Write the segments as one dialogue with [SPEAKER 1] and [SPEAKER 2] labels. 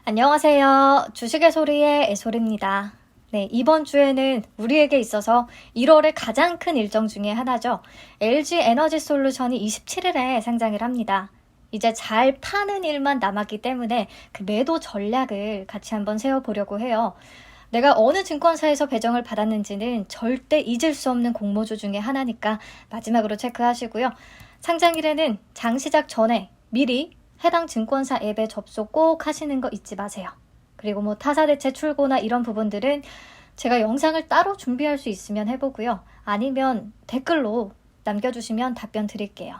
[SPEAKER 1] 안녕하세요. 주식의 소리의 애솔입니다. 네, 이번 주에는 우리에게 있어서 1월의 가장 큰 일정 중에 하나죠. LG 에너지 솔루션이 27일에 상장을 합니다. 이제 잘 파는 일만 남았기 때문에 그 매도 전략을 같이 한번 세워보려고 해요. 내가 어느 증권사에서 배정을 받았는지는 절대 잊을 수 없는 공모주 중에 하나니까 마지막으로 체크하시고요. 상장일에는 장시작 전에 미리 해당 증권사 앱에 접속 꼭 하시는 거 잊지 마세요. 그리고 타사대체 출고나 이런 부분들은 제가 영상을 따로 준비할 수 있으면 해보고요. 아니면 댓글로 남겨주시면 답변 드릴게요.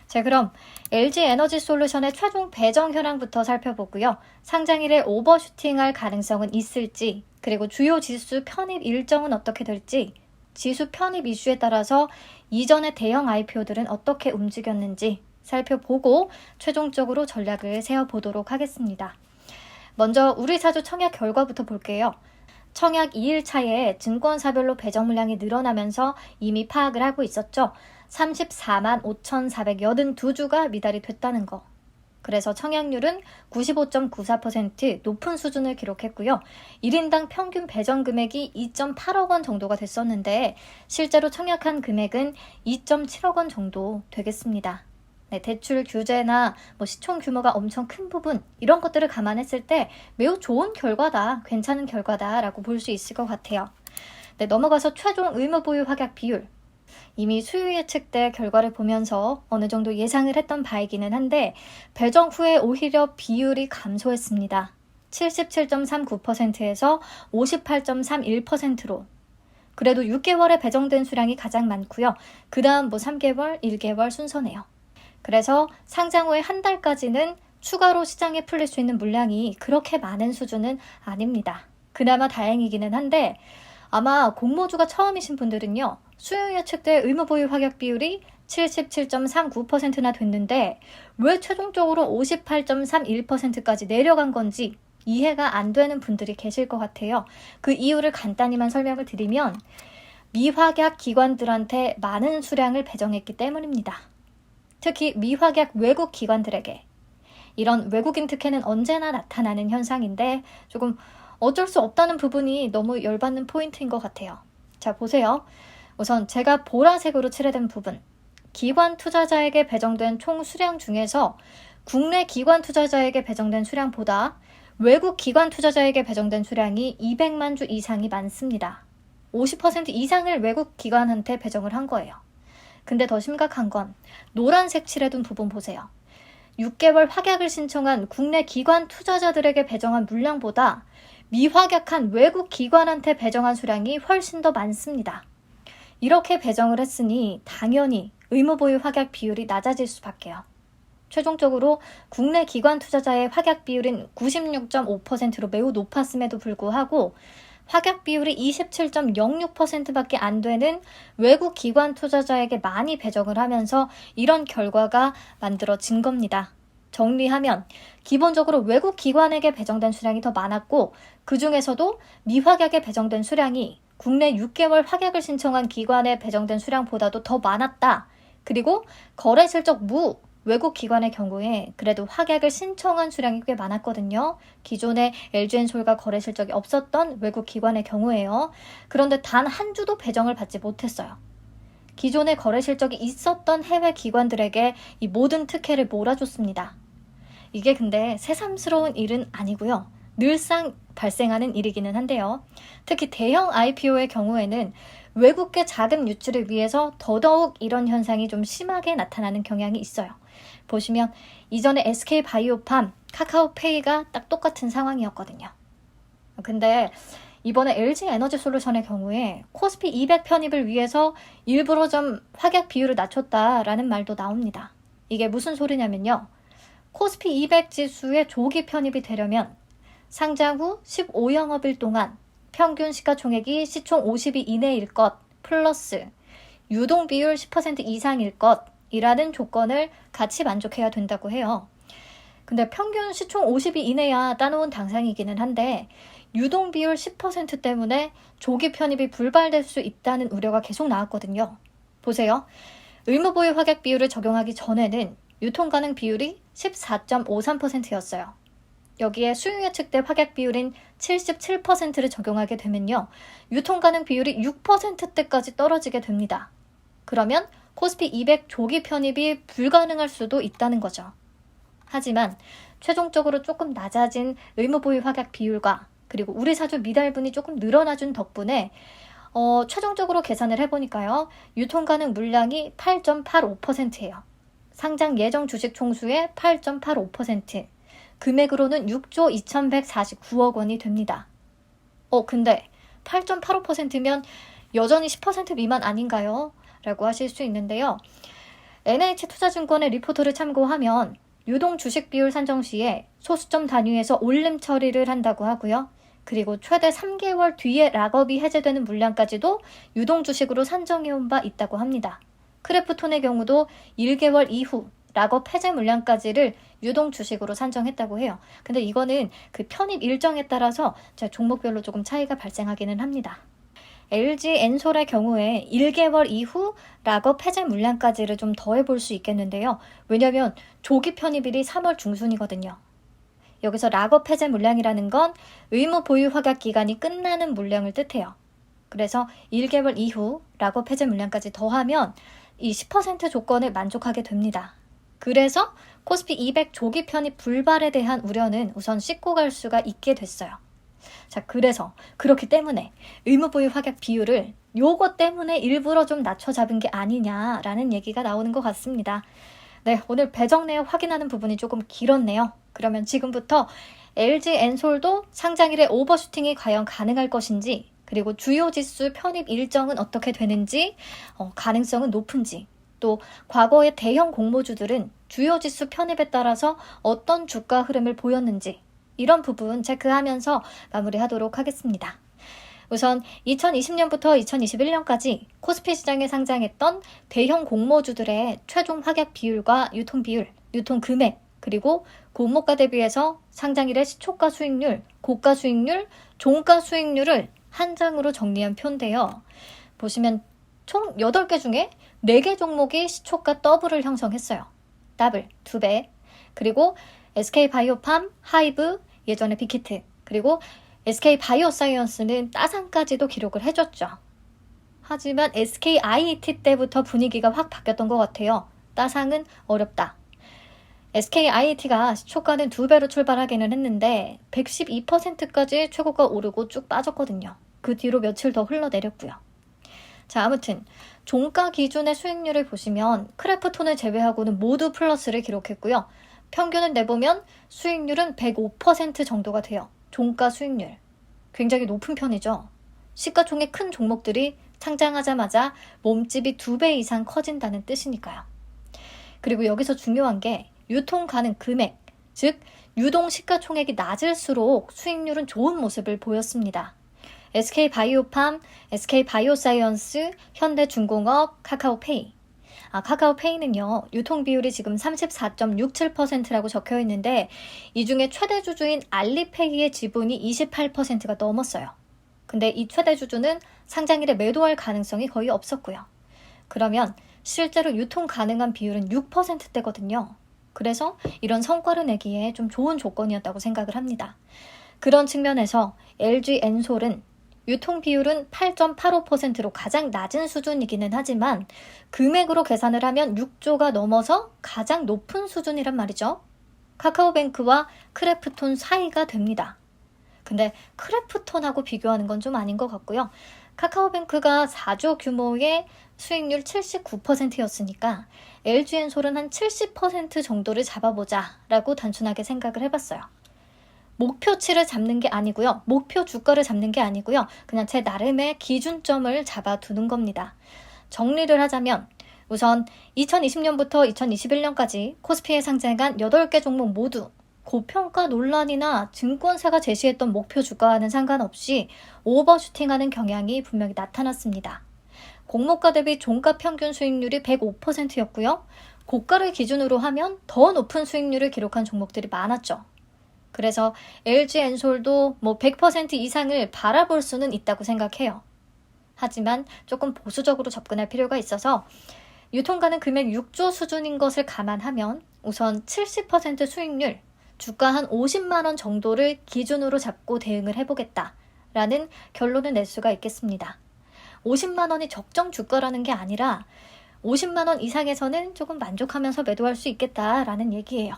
[SPEAKER 1] 자, 그럼 LG 에너지 솔루션의 최종 배정 현황부터 살펴보고요. 상장일에 오버슈팅할 가능성은 있을지, 그리고 주요 지수 편입 일정은 어떻게 될지, 지수 편입 이슈에 따라서 이전의 대형 IPO들은 어떻게 움직였는지 살펴보고 최종적으로 전략을 세워보도록 하겠습니다. 먼저 우리 사주 청약 결과부터 볼게요. 청약 2일차에 증권사별로 배정 물량이 늘어나면서 이미 파악을 하고 있었죠. 34만 5,482주가 미달이 됐다는 거. 그래서 청약률은 95.94% 높은 수준을 기록했고요. 1인당 평균 배정 금액이 2.8억 원 정도가 됐었는데 실제로 청약한 금액은 2.7억 원 정도 되겠습니다. 네, 대출 규제나 시총 규모가 엄청 큰 부분 이런 것들을 감안했을 때 매우 좋은 결과다, 괜찮은 결과다라고 볼 수 있을 것 같아요. 네, 넘어가서 최종 의무보유 확약 비율. 이미 수요 예측대 결과를 보면서 어느 정도 예상을 했던 바이기는 한데 배정 후에 오히려 비율이 감소했습니다. 77.39%에서 58.31%로. 그래도 6개월에 배정된 수량이 가장 많고요. 그 다음 3개월, 1개월 순서네요. 그래서 상장 후에 한 달까지는 추가로 시장에 풀릴 수 있는 물량이 그렇게 많은 수준은 아닙니다. 그나마 다행이기는 한데 아마 공모주가 처음이신 분들은요. 수요 예측대 의무보유 확약 비율이 77.39%나 됐는데 왜 최종적으로 58.31%까지 내려간 건지 이해가 안 되는 분들이 계실 것 같아요. 그 이유를 간단히만 설명을 드리면 미확약 기관들한테 많은 수량을 배정했기 때문입니다. 특히 미확약 외국 기관들에게. 이런 외국인 특혜는 언제나 나타나는 현상인데 조금 어쩔 수 없다는 부분이 너무 열받는 포인트인 것 같아요. 자, 보세요. 우선 제가 보라색으로 칠해둔 부분. 기관 투자자에게 배정된 총 수량 중에서 국내 기관 투자자에게 배정된 수량보다 외국 기관 투자자에게 배정된 수량이 200만 주 이상이 많습니다. 50% 이상을 외국 기관한테 배정을 한 거예요. 근데 더 심각한 건 노란색 칠해둔 부분 보세요. 6개월 확약을 신청한 국내 기관 투자자들에게 배정한 물량보다 미확약한 외국 기관한테 배정한 수량이 훨씬 더 많습니다. 이렇게 배정을 했으니 당연히 의무보유 확약 비율이 낮아질 수밖에요. 최종적으로 국내 기관 투자자의 확약 비율은 96.5%로 매우 높았음에도 불구하고 확약 비율이 27.06%밖에 안 되는 외국 기관 투자자에게 많이 배정을 하면서 이런 결과가 만들어진 겁니다. 정리하면 기본적으로 외국 기관에게 배정된 수량이 더 많았고 그 중에서도 미확약에 배정된 수량이 국내 6개월 확약을 신청한 기관에 배정된 수량보다도 더 많았다. 그리고 거래 실적 무 외국 기관의 경우에 그래도 확약을 신청한 수량이 꽤 많았거든요. 기존에 LG엔솔과 거래 실적이 없었던 외국 기관의 경우에요. 그런데 단 한 주도 배정을 받지 못했어요. 기존에 거래 실적이 있었던 해외 기관들에게 이 모든 특혜를 몰아줬습니다. 이게 근데 새삼스러운 일은 아니고요. 늘상 발생하는 일이기는 한데요. 특히 대형 IPO의 경우에는 외국계 자금 유출을 위해서 더더욱 이런 현상이 좀 심하게 나타나는 경향이 있어요. 보시면 이전에 SK바이오팜, 카카오페이가 딱 똑같은 상황이었거든요. 근데 이번에 LG 에너지 솔루션의 경우에 코스피 200 편입을 위해서 일부러 좀 확약 비율을 낮췄다라는 말도 나옵니다. 이게 무슨 소리냐면요. 코스피 200 지수의 조기 편입이 되려면 상장 후 15영업일 동안 평균 시가총액이 시총 50위 이내일 것 플러스 유동 비율 10% 이상일 것이라는 조건을 같이 만족해야 된다고 해요. 근데 평균 시총 50위 이내야 따놓은 당상이기는 한데 유동 비율 10% 때문에 조기 편입이 불발될 수 있다는 우려가 계속 나왔거든요. 보세요. 의무보유 확약 비율을 적용하기 전에는 유통 가능 비율이 14.53%였어요. 여기에 수요 예측대 확약 비율인 77%를 적용하게 되면요. 유통 가능 비율이 6%대까지 떨어지게 됩니다. 그러면 코스피 200 조기 편입이 불가능할 수도 있다는 거죠. 하지만 최종적으로 조금 낮아진 의무 보유 확약 비율과 그리고 우리사주 미달분이 조금 늘어나준 덕분에 최종적으로 계산을 해보니까요. 유통 가능 물량이 8.85%예요. 상장 예정 주식 총수의 8.85%, 금액으로는 6조 2149억 원이 됩니다. 근데 8.85%면 여전히 10% 미만 아닌가요? 라고 하실 수 있는데요. NH투자증권의 리포트를 참고하면 유동 주식 비율 산정 시에 소수점 단위에서 올림 처리를 한다고 하고요. 그리고 최대 3개월 뒤에 락업이 해제되는 물량까지도 유동 주식으로 산정해온 바 있다고 합니다. 크래프톤의 경우도 1개월 이후 락업 해제 물량까지를 유동 주식으로 산정했다고 해요. 근데 이거는 그 편입 일정에 따라서 종목별로 조금 차이가 발생하기는 합니다. LG 엔솔의 경우에 1개월 이후 락업 해제 물량까지를 좀 더해볼 수 있겠는데요. 왜냐하면 조기 편입일이 3월 중순이거든요. 여기서 락업 해제 물량이라는 건 의무 보유 확약 기간이 끝나는 물량을 뜻해요. 그래서 1개월 이후 락업 해제 물량까지 더하면 이 10% 조건에 만족하게 됩니다. 그래서 코스피 200 조기 편입 불발에 대한 우려는 우선 씻고 갈 수가 있게 됐어요. 자, 그래서 그렇기 때문에 의무 보유 확약 비율을 요거 때문에 일부러 좀 낮춰 잡은 게 아니냐라는 얘기가 나오는 것 같습니다. 네, 오늘 배정 내역 확인하는 부분이 조금 길었네요. 그러면 지금부터 LG 엔솔도 상장일에 오버슈팅이 과연 가능할 것인지, 그리고 주요 지수 편입 일정은 어떻게 되는지, 가능성은 높은지, 또 과거의 대형 공모주들은 주요 지수 편입에 따라서 어떤 주가 흐름을 보였는지 이런 부분 체크하면서 마무리하도록 하겠습니다. 우선 2020년부터 2021년까지 코스피 시장에 상장했던 대형 공모주들의 최종 확약 비율과 유통 비율, 유통 금액, 그리고 공모가 대비해서 상장일의 시초가 수익률, 고가 수익률, 종가 수익률을 한 장으로 정리한 표인데요. 보시면 총 8개 중에 4개 종목이 시초가 더블을 형성했어요. 더블, 2배. 그리고 SK바이오팜, 하이브, 예전에 빅히트, 그리고 SK바이오사이언스는 따상까지도 기록을 해줬죠. 하지만 SKIT 때부터 분위기가 확 바뀌었던 것 같아요. 따상은 어렵다. SKIT가 시초가는 2배로 출발하기는 했는데 112%까지 최고가 오르고 쭉 빠졌거든요. 그 뒤로 며칠 더 흘러내렸고요. 자, 아무튼 종가 기준의 수익률을 보시면 크래프톤을 제외하고는 모두 플러스를 기록했고요. 평균을 내보면 수익률은 105% 정도가 돼요. 종가 수익률. 굉장히 높은 편이죠. 시가총액 큰 종목들이 상장하자마자 몸집이 2배 이상 커진다는 뜻이니까요. 그리고 여기서 중요한 게 유통 가능 금액, 즉 유동 시가총액이 낮을수록 수익률은 좋은 모습을 보였습니다. SK바이오팜, SK바이오사이언스, 현대중공업, 카카오페이. 카카오페이는요, 유통 비율이 지금 34.67%라고 적혀 있는데 이 중에 최대 주주인 알리페이의 지분이 28%가 넘었어요. 근데 이 최대 주주는 상장일에 매도할 가능성이 거의 없었고요. 그러면 실제로 유통 가능한 비율은 6%대거든요. 그래서 이런 성과를 내기에 좀 좋은 조건이었다고 생각을 합니다. 그런 측면에서 LG 엔솔은 유통 비율은 8.85%로 가장 낮은 수준이기는 하지만 금액으로 계산을 하면 6조가 넘어서 가장 높은 수준이란 말이죠. 카카오뱅크와 크래프톤 사이가 됩니다. 근데 크래프톤하고 비교하는 건 좀 아닌 것 같고요. 카카오뱅크가 4조 규모의 수익률 79%였으니까 LG엔솔은 한 70% 정도를 잡아보자 라고 단순하게 생각을 해봤어요. 목표치를 잡는 게 아니고요. 목표 주가를 잡는 게 아니고요. 그냥 제 나름의 기준점을 잡아두는 겁니다. 정리를 하자면 우선 2020년부터 2021년까지 코스피에 상장한 8개 종목 모두 고평가 논란이나 증권사가 제시했던 목표 주가와는 상관없이 오버슈팅하는 경향이 분명히 나타났습니다. 공모가 대비 종가 평균 수익률이 105%였고요. 고가를 기준으로 하면 더 높은 수익률을 기록한 종목들이 많았죠. 그래서 LG엔솔도 100% 이상을 바라볼 수는 있다고 생각해요. 하지만 조금 보수적으로 접근할 필요가 있어서 유통 가능 금액 6조 수준인 것을 감안하면 우선 70% 수익률, 주가 한 50만 원 정도를 기준으로 잡고 대응을 해보겠다라는 결론을 낼 수가 있겠습니다. 50만 원이 적정 주가라는 게 아니라 50만 원 이상에서는 조금 만족하면서 매도할 수 있겠다라는 얘기예요.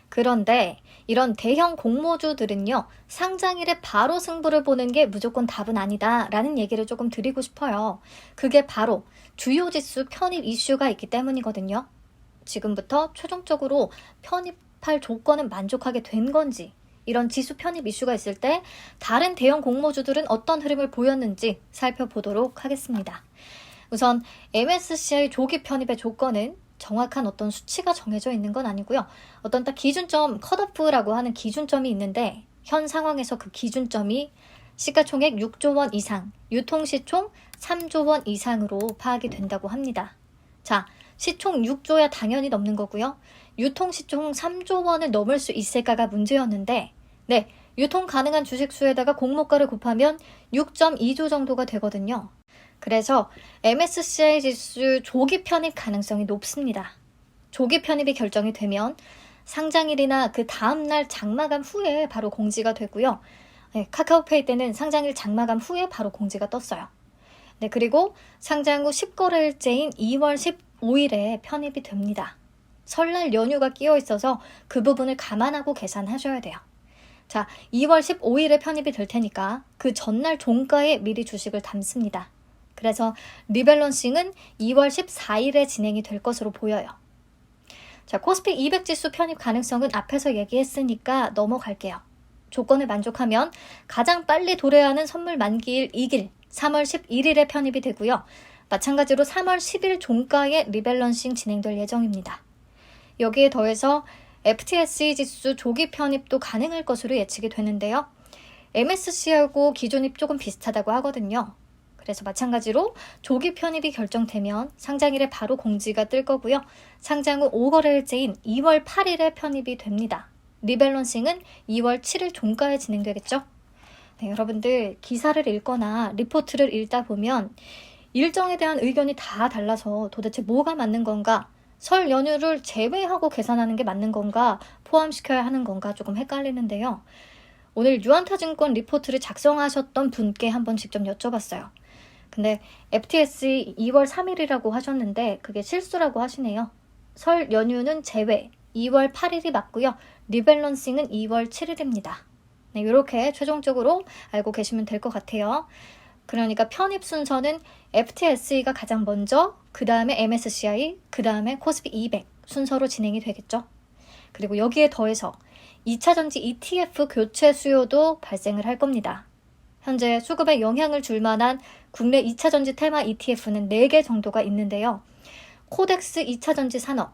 [SPEAKER 1] 그런데 이런 대형 공모주들은요, 상장일에 바로 승부를 보는 게 무조건 답은 아니다라는 얘기를 조금 드리고 싶어요. 그게 바로 주요 지수 편입 이슈가 있기 때문이거든요. 지금부터 최종적으로 편입할 조건은 만족하게 된 건지, 이런 지수 편입 이슈가 있을 때 다른 대형 공모주들은 어떤 흐름을 보였는지 살펴보도록 하겠습니다. 우선 MSCI 조기 편입의 조건은 정확한 어떤 수치가 정해져 있는 건 아니고요. 어떤 딱 기준점, 컷오프라고 하는 기준점이 있는데 현 상황에서 그 기준점이 시가총액 6조 원 이상, 유통시총 3조 원 이상으로 파악이 된다고 합니다. 자, 시총 6조야 당연히 넘는 거고요. 유통시총 3조 원을 넘을 수 있을까가 문제였는데, 네, 유통 가능한 주식 수에다가 공모가를 곱하면 6.2조 정도가 되거든요. 그래서 MSCI 지수 조기 편입 가능성이 높습니다. 조기 편입이 결정이 되면 상장일이나 그 다음날 장마감 후에 바로 공지가 되고요. 네, 카카오페이 때는 상장일 장마감 후에 바로 공지가 떴어요. 네, 그리고 상장 후 10거래일째인 2월 15일에 편입이 됩니다. 설날 연휴가 끼어 있어서 그 부분을 감안하고 계산하셔야 돼요. 자, 2월 15일에 편입이 될 테니까 그 전날 종가에 미리 주식을 담습니다. 그래서 리밸런싱은 2월 14일에 진행이 될 것으로 보여요. 자, 코스피 200 지수 편입 가능성은 앞에서 얘기했으니까 넘어갈게요. 조건을 만족하면 가장 빨리 도래하는 선물 만기일 2길 3월 11일에 편입이 되고요. 마찬가지로 3월 10일 종가에 리밸런싱 진행될 예정입니다. 여기에 더해서 FTSE 지수 조기 편입도 가능할 것으로 예측이 되는데요. MSCI하고 기존이 조금 비슷하다고 하거든요. 그래서 마찬가지로 조기 편입이 결정되면 상장일에 바로 공지가 뜰 거고요. 상장 후 5거래일째인 2월 8일에 편입이 됩니다. 리밸런싱은 2월 7일 종가에 진행되겠죠. 네, 여러분들 기사를 읽거나 리포트를 읽다 보면 일정에 대한 의견이 다 달라서 도대체 뭐가 맞는 건가, 설 연휴를 제외하고 계산하는 게 맞는 건가, 포함시켜야 하는 건가 조금 헷갈리는데요. 오늘 유안타증권 리포트를 작성하셨던 분께 한번 직접 여쭤봤어요. 근데 FTSE 2월 3일이라고 하셨는데 그게 실수라고 하시네요. 설 연휴는 제외, 2월 8일이 맞고요. 리밸런싱은 2월 7일입니다. 네, 이렇게 최종적으로 알고 계시면 될 것 같아요. 그러니까 편입 순서는 FTSE가 가장 먼저, 그 다음에 MSCI, 그 다음에 코스피 200 순서로 진행이 되겠죠. 그리고 여기에 더해서 2차전지 ETF 교체 수요도 발생을 할 겁니다. 현재 수급에 영향을 줄 만한 국내 2차전지 테마 ETF는 4개 정도가 있는데요. 코덱스 2차전지 산업,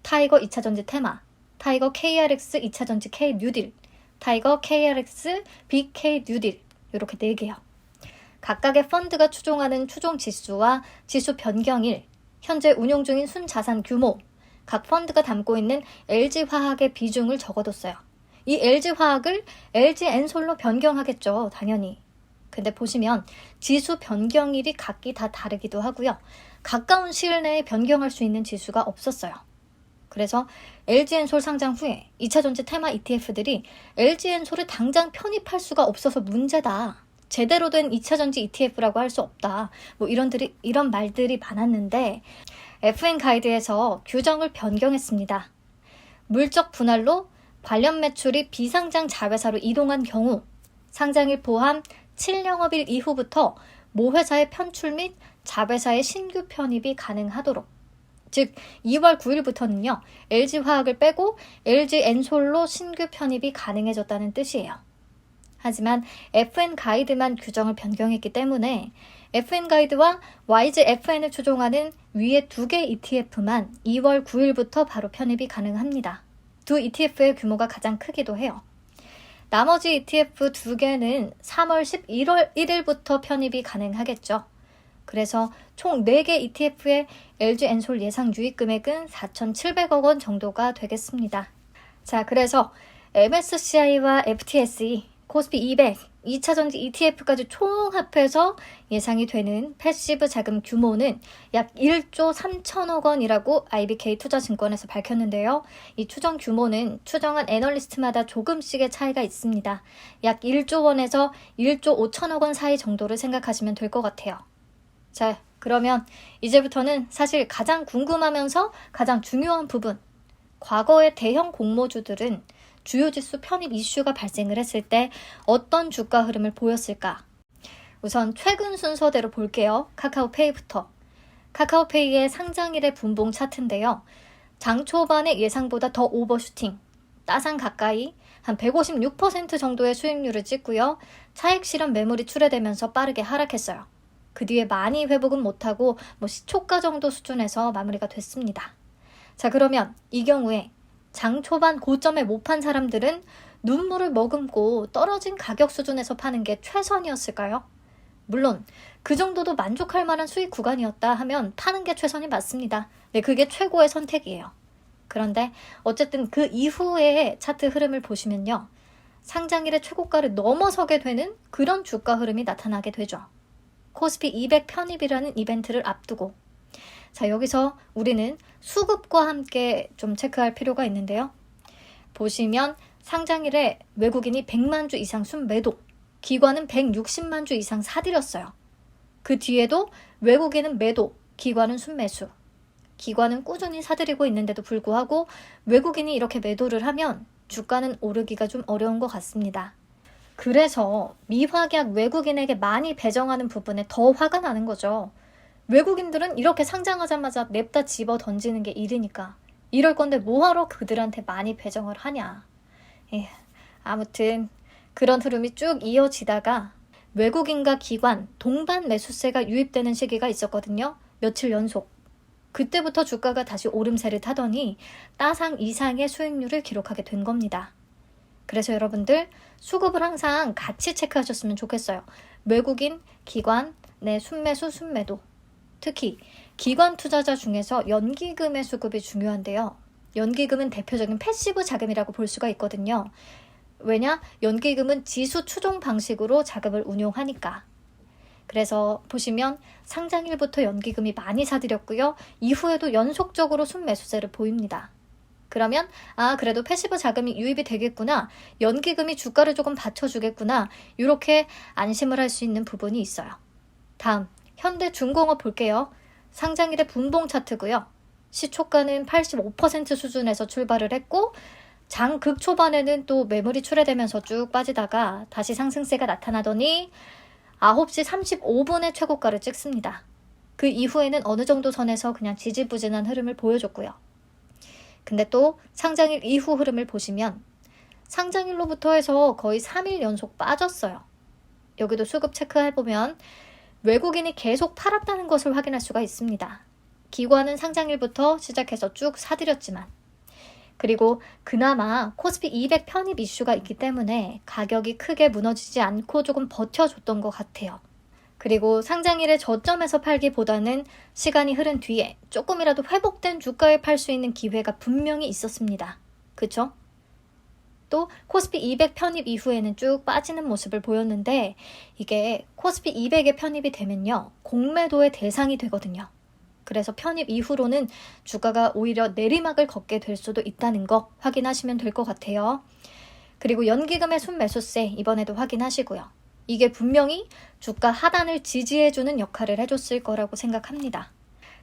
[SPEAKER 1] 타이거 2차전지 테마, 타이거 KRX 2차전지 K 뉴딜, 타이거 KRX BK 뉴딜, 이렇게 4개요. 각각의 펀드가 추종하는 추종 지수와 지수 변경일, 현재 운용 중인 순자산 규모, 각 펀드가 담고 있는 LG화학의 비중을 적어뒀어요. 이 LG화학을 LG엔솔로 변경하겠죠, 당연히. 근데 보시면 지수 변경일이 각기 다 다르기도 하고요. 가까운 시일 내에 변경할 수 있는 지수가 없었어요. 그래서 LG엔솔 상장 후에 2차전지 테마 ETF들이 LG엔솔을 당장 편입할 수가 없어서 문제다. 제대로 된 2차전지 ETF라고 할 수 없다. 뭐 이런 말들이 많았는데 FN 가이드에서 규정을 변경했습니다. 물적 분할로 관련 매출이 비상장 자회사로 이동한 경우 상장일 포함 7영업일 이후부터 모 회사의 편출 및 자회사의 신규 편입이 가능하도록, 즉 2월 9일부터는요. LG화학을 빼고 LG엔솔로 신규 편입이 가능해졌다는 뜻이에요. 하지만 FN 가이드만 규정을 변경했기 때문에 FN 가이드와 YGFN을 추종하는 위에 2개 ETF만 2월 9일부터 바로 편입이 가능합니다. 두 ETF의 규모가 가장 크기도 해요. 나머지 ETF 2개는 3월 11일부터 편입이 가능하겠죠. 그래서 총 4개 ETF의 LG엔솔 예상 유입 금액은 4,700억 원 정도가 되겠습니다. 자, 그래서 MSCI와 FTSE, 코스피 200, 2차전지 ETF까지 총 합해서 예상이 되는 패시브 자금 규모는 약 1조 3천억 원이라고 IBK 투자증권에서 밝혔는데요. 이 추정 규모는 추정한 애널리스트마다 조금씩의 차이가 있습니다. 약 1조 원에서 1조 5천억 원 사이 정도를 생각하시면 될 것 같아요. 자, 그러면 이제부터는 사실 가장 궁금하면서 가장 중요한 부분, 과거의 대형 공모주들은 주요 지수 편입 이슈가 발생을 했을 때 어떤 주가 흐름을 보였을까? 우선 최근 순서대로 볼게요. 카카오페이부터. 카카오페이의 상장일의 분봉 차트인데요. 장 초반에 예상보다 더 오버슈팅, 따상 가까이 한 156% 정도의 수익률을 찍고요. 차익 실현 매물이 출회되면서 빠르게 하락했어요. 그 뒤에 많이 회복은 못하고 시초가 정도 수준에서 마무리가 됐습니다. 자, 그러면 이 경우에 장 초반 고점에 못 판 사람들은 눈물을 머금고 떨어진 가격 수준에서 파는 게 최선이었을까요? 물론 그 정도도 만족할 만한 수익 구간이었다 하면 파는 게 최선이 맞습니다. 네, 그게 최고의 선택이에요. 그런데 어쨌든 그 이후의 차트 흐름을 보시면요. 상장일의 최고가를 넘어서게 되는 그런 주가 흐름이 나타나게 되죠. 코스피 200 편입이라는 이벤트를 앞두고. 자, 여기서 우리는 수급과 함께 좀 체크할 필요가 있는데요. 보시면 상장일에 외국인이 100만 주 이상 순매도, 기관은 160만 주 이상 사들였어요. 그 뒤에도 외국인은 매도, 기관은 순매수. 기관은 꾸준히 사들이고 있는데도 불구하고 외국인이 이렇게 매도를 하면 주가는 오르기가 좀 어려운 것 같습니다. 그래서 미확약 외국인에게 많이 배정하는 부분에 더 화가 나는 거죠. 외국인들은 이렇게 상장하자마자 냅다 집어 던지는 게 일이니까. 이럴 건데 뭐하러 그들한테 많이 배정을 하냐. 아무튼 그런 흐름이 쭉 이어지다가 외국인과 기관 동반 매수세가 유입되는 시기가 있었거든요. 며칠 연속. 그때부터 주가가 다시 오름세를 타더니 따상 이상의 수익률을 기록하게 된 겁니다. 그래서 여러분들 수급을 항상 같이 체크하셨으면 좋겠어요. 외국인, 기관, 순매수, 순매도. 특히 기관 투자자 중에서 연기금의 수급이 중요한데요. 연기금은 대표적인 패시브 자금이라고 볼 수가 있거든요. 왜냐? 연기금은 지수 추종 방식으로 자금을 운용하니까. 그래서 보시면 상장일부터 연기금이 많이 사들였고요. 이후에도 연속적으로 순매수세를 보입니다. 그러면 그래도 패시브 자금이 유입이 되겠구나. 연기금이 주가를 조금 받쳐주겠구나. 이렇게 안심을 할 수 있는 부분이 있어요. 다음, 현대중공업 볼게요. 상장일의 분봉 차트고요. 시초가는 85% 수준에서 출발을 했고 장 극초반에는 또 매물이 출회되면서 쭉 빠지다가 다시 상승세가 나타나더니 9시 35분에 최고가를 찍습니다. 그 이후에는 어느 정도 선에서 그냥 지지부진한 흐름을 보여줬고요. 근데 또 상장일 이후 흐름을 보시면 상장일로부터 해서 거의 3일 연속 빠졌어요. 여기도 수급 체크해보면 외국인이 계속 팔았다는 것을 확인할 수가 있습니다. 기관은 상장일부터 시작해서 쭉 사들였지만, 그리고 그나마 코스피 200 편입 이슈가 있기 때문에 가격이 크게 무너지지 않고 조금 버텨줬던 것 같아요. 그리고 상장일의 저점에서 팔기보다는 시간이 흐른 뒤에 조금이라도 회복된 주가에 팔 수 있는 기회가 분명히 있었습니다. 그쵸? 또 코스피 200 편입 이후에는 쭉 빠지는 모습을 보였는데 이게 코스피 200에 편입이 되면요. 공매도의 대상이 되거든요. 그래서 편입 이후로는 주가가 오히려 내리막을 걷게 될 수도 있다는 거 확인하시면 될 것 같아요. 그리고 연기금의 순매수세 이번에도 확인하시고요. 이게 분명히 주가 하단을 지지해주는 역할을 해줬을 거라고 생각합니다.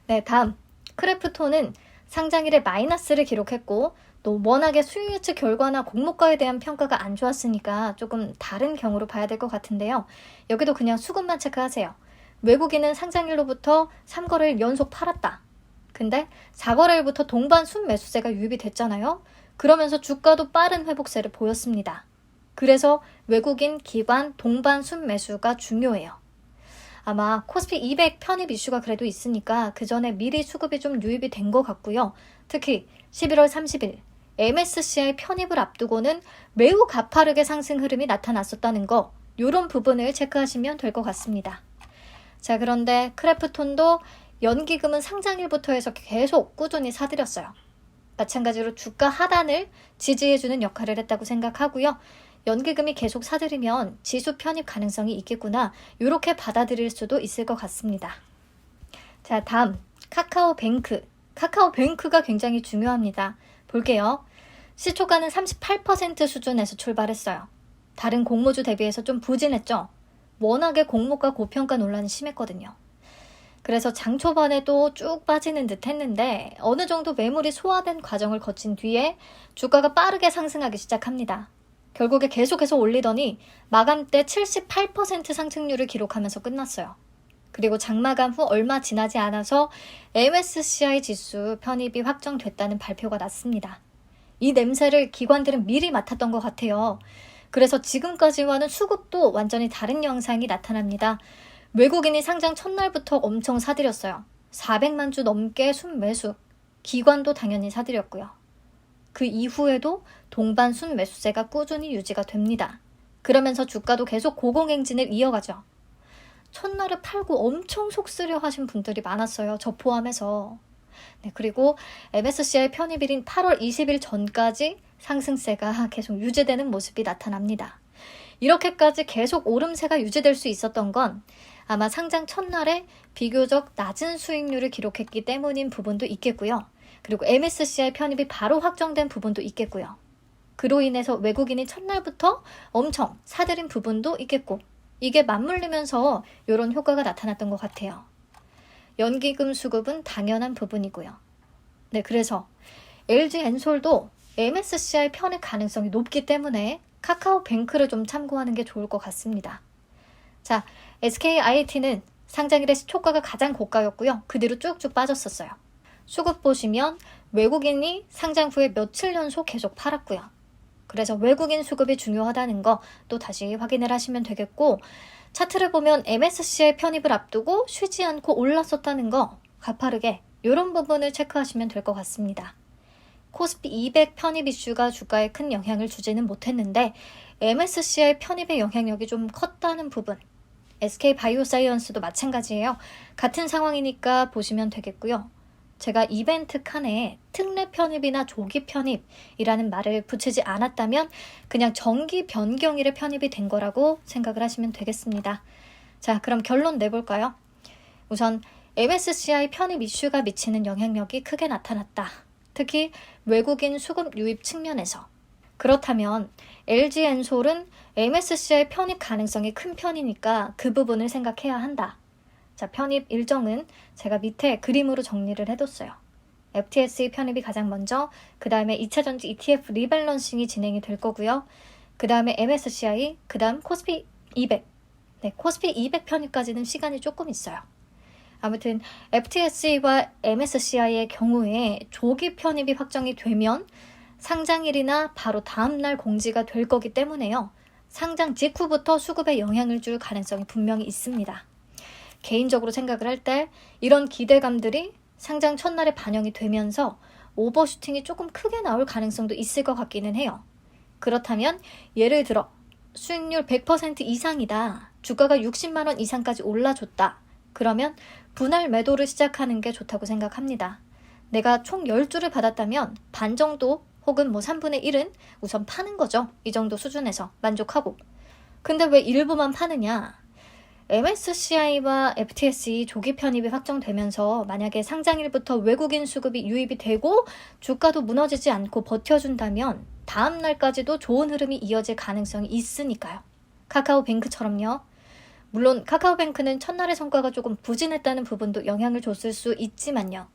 [SPEAKER 1] 네, 다음 크래프톤은 상장일에 마이너스를 기록했고 또 워낙에 수익 예측 결과나 공모가에 대한 평가가 안 좋았으니까 조금 다른 경우로 봐야 될 것 같은데요. 여기도 그냥 수급만 체크하세요. 외국인은 상장일로부터 3거래일 연속 팔았다. 근데 4거래일부터 동반 순매수세가 유입이 됐잖아요. 그러면서 주가도 빠른 회복세를 보였습니다. 그래서 외국인, 기관, 동반 순매수가 중요해요. 아마 코스피 200 편입 이슈가 그래도 있으니까 그 전에 미리 수급이 좀 유입이 된 것 같고요. 특히 11월 30일 MSCI 편입을 앞두고는 매우 가파르게 상승 흐름이 나타났었다는 거, 이런 부분을 체크하시면 될 것 같습니다. 자, 그런데 크래프톤도 연기금은 상장일부터 해서 계속 꾸준히 사들였어요. 마찬가지로 주가 하단을 지지해주는 역할을 했다고 생각하고요. 연기금이 계속 사들이면 지수 편입 가능성이 있겠구나. 이렇게 받아들일 수도 있을 것 같습니다. 자, 다음 카카오뱅크. 카카오뱅크가 굉장히 중요합니다. 볼게요. 시초가는 38% 수준에서 출발했어요. 다른 공모주 대비해서 좀 부진했죠. 워낙에 공모가 고평가 논란이 심했거든요. 그래서 장 초반에도 쭉 빠지는 듯 했는데 어느 정도 매물이 소화된 과정을 거친 뒤에 주가가 빠르게 상승하기 시작합니다. 결국에 계속해서 올리더니 마감 때 78% 상승률을 기록하면서 끝났어요. 그리고 장마감 후 얼마 지나지 않아서 MSCI 지수 편입이 확정됐다는 발표가 났습니다. 이 냄새를 기관들은 미리 맡았던 것 같아요. 그래서 지금까지와는 수급도 완전히 다른 양상이 나타납니다. 외국인이 상장 첫날부터 엄청 사들였어요. 400만 주 넘게 순매수, 기관도 당연히 사들였고요. 그 이후에도 동반 순매수세가 꾸준히 유지가 됩니다. 그러면서 주가도 계속 고공행진을 이어가죠. 첫날에 팔고 엄청 속쓰려 하신 분들이 많았어요. 저 포함해서. 네, 그리고 MSCI 편입일인 8월 20일 전까지 상승세가 계속 유지되는 모습이 나타납니다. 이렇게까지 계속 오름세가 유지될 수 있었던 건 아마 상장 첫날에 비교적 낮은 수익률을 기록했기 때문인 부분도 있겠고요. 그리고 MSCI 편입이 바로 확정된 부분도 있겠고요. 그로 인해서 외국인이 첫날부터 엄청 사들인 부분도 있겠고, 이게 맞물리면서 이런 효과가 나타났던 것 같아요. 연기금 수급은 당연한 부분이고요. 네, 그래서 LG엔솔도 MSCI 편입 가능성이 높기 때문에 카카오뱅크를 좀 참고하는 게 좋을 것 같습니다. 자, SKIAT는 상장일에 시초가가 가장 고가였고요. 그 뒤로 쭉쭉 빠졌었어요. 수급 보시면 외국인이 상장 후에 며칠 연속 계속 팔았고요. 그래서 외국인 수급이 중요하다는 거 또 다시 확인을 하시면 되겠고, 차트를 보면 MSCI 편입을 앞두고 쉬지 않고 올랐었다는 거 가파르게 이런 부분을 체크하시면 될 것 같습니다. 코스피 200 편입 이슈가 주가에 큰 영향을 주지는 못했는데 MSCI 편입의 영향력이 좀 컸다는 부분, SK바이오사이언스도 마찬가지예요. 같은 상황이니까 보시면 되겠고요. 제가 이벤트 칸에 특례 편입이나 조기 편입이라는 말을 붙이지 않았다면 그냥 정기 변경일에 편입이 된 거라고 생각을 하시면 되겠습니다. 자, 그럼 결론 내볼까요? 우선 MSCI 편입 이슈가 미치는 영향력이 크게 나타났다. 특히 외국인 수급 유입 측면에서. 그렇다면 LG엔솔은 MSCI 편입 가능성이 큰 편이니까 그 부분을 생각해야 한다. 자, 편입 일정은 제가 밑에 그림으로 정리를 해뒀어요. FTSE 편입이 가장 먼저, 그 다음에 2차전지 ETF 리밸런싱이 진행이 될 거고요. 그 다음에 MSCI, 그 다음 코스피 200. 네, 코스피 200 편입까지는 시간이 조금 있어요. 아무튼 FTSE와 MSCI의 경우에 조기 편입이 확정이 되면 상장일이나 바로 다음날 공지가 될 거기 때문에요. 상장 직후부터 수급에 영향을 줄 가능성이 분명히 있습니다. 개인적으로 생각을 할 때 이런 기대감들이 상장 첫날에 반영이 되면서 오버슈팅이 조금 크게 나올 가능성도 있을 것 같기는 해요. 그렇다면 예를 들어 수익률 100% 이상이다. 주가가 60만 원 이상까지 올라줬다. 그러면 분할 매도를 시작하는 게 좋다고 생각합니다. 내가 총 10주를 받았다면 반 정도 혹은 3분의 1은 우선 파는 거죠. 이 정도 수준에서 만족하고. 근데 왜 일부만 파느냐? MSCI와 FTSE 조기 편입이 확정되면서 만약에 상장일부터 외국인 수급이 유입이 되고 주가도 무너지지 않고 버텨준다면 다음 날까지도 좋은 흐름이 이어질 가능성이 있으니까요. 카카오뱅크처럼요. 물론 카카오뱅크는 첫날의 성과가 조금 부진했다는 부분도 영향을 줬을 수 있지만요.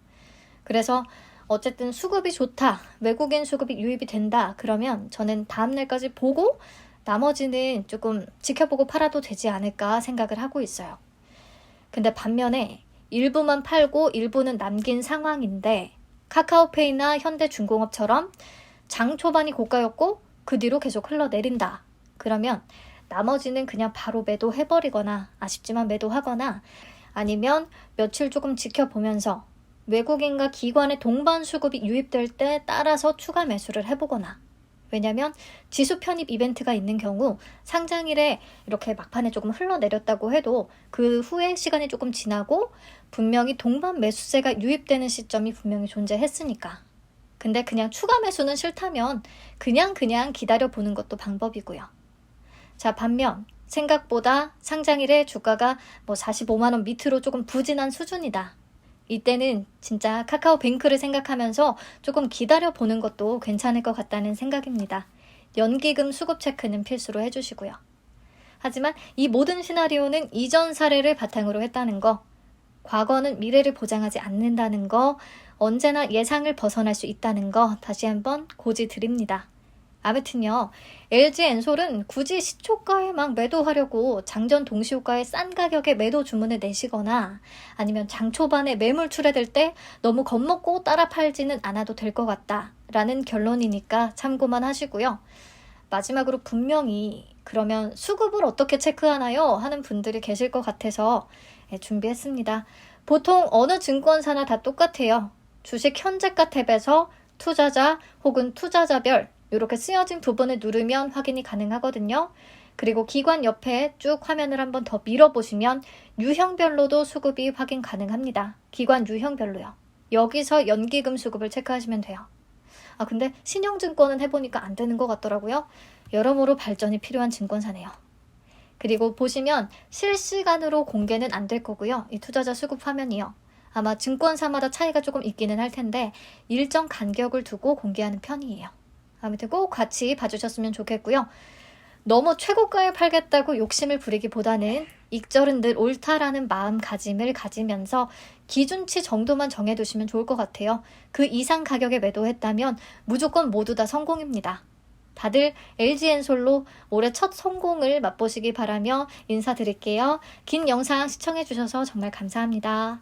[SPEAKER 1] 그래서 어쨌든 수급이 좋다, 외국인 수급이 유입이 된다, 그러면 저는 다음 날까지 보고 나머지는 조금 지켜보고 팔아도 되지 않을까 생각을 하고 있어요. 근데 반면에 일부만 팔고 일부는 남긴 상황인데 카카오페이나 현대중공업처럼 장 초반이 고가였고 그 뒤로 계속 흘러내린다. 그러면 나머지는 그냥 바로 매도해버리거나 아쉽지만 매도하거나 아니면 며칠 조금 지켜보면서 외국인과 기관의 동반 수급이 유입될 때 따라서 추가 매수를 해보거나, 왜냐하면 지수 편입 이벤트가 있는 경우 상장일에 이렇게 막판에 조금 흘러내렸다고 해도 그 후에 시간이 조금 지나고 분명히 동반 매수세가 유입되는 시점이 분명히 존재했으니까. 근데 그냥 추가 매수는 싫다면 그냥 기다려보는 것도 방법이고요. 자, 반면 생각보다 상장일에 주가가 뭐 45만 원 밑으로 조금 부진한 수준이다. 이때는 진짜 카카오뱅크를 생각하면서 조금 기다려보는 것도 괜찮을 것 같다는 생각입니다. 연기금 수급 체크는 필수로 해주시고요. 하지만 이 모든 시나리오는 이전 사례를 바탕으로 했다는 거, 과거는 미래를 보장하지 않는다는 거, 언제나 예상을 벗어날 수 있다는 거 다시 한번 고지드립니다. 아무튼요, LG엔솔은 굳이 시초가에 막 매도하려고 장전 동시효과에 싼 가격에 매도 주문을 내시거나 아니면 장 초반에 매물 출회될 때 너무 겁먹고 따라 팔지는 않아도 될 것 같다라는 결론이니까 참고만 하시고요. 마지막으로 분명히 그러면 수급을 어떻게 체크하나요? 하는 분들이 계실 것 같아서 준비했습니다. 보통 어느 증권사나 다 똑같아요. 주식 현재가 탭에서 투자자 혹은 투자자별 이렇게 쓰여진 부분을 누르면 확인이 가능하거든요. 그리고 기관 옆에 쭉 화면을 한번 더 밀어보시면 유형별로도 수급이 확인 가능합니다. 기관 유형별로요. 여기서 연기금 수급을 체크하시면 돼요. 근데 신용증권은 해보니까 안 되는 것 같더라고요. 여러모로 발전이 필요한 증권사네요. 그리고 보시면 실시간으로 공개는 안 될 거고요. 이 투자자 수급 화면이요. 아마 증권사마다 차이가 조금 있기는 할 텐데 일정 간격을 두고 공개하는 편이에요. 아무튼 꼭 같이 봐주셨으면 좋겠고요. 너무 최고가에 팔겠다고 욕심을 부리기보다는 익절은 늘 옳다라는 마음가짐을 가지면서 기준치 정도만 정해두시면 좋을 것 같아요. 그 이상 가격에 매도했다면 무조건 모두 다 성공입니다. 다들 LG엔솔로 올해 첫 성공을 맛보시기 바라며 인사드릴게요. 긴 영상 시청해주셔서 정말 감사합니다.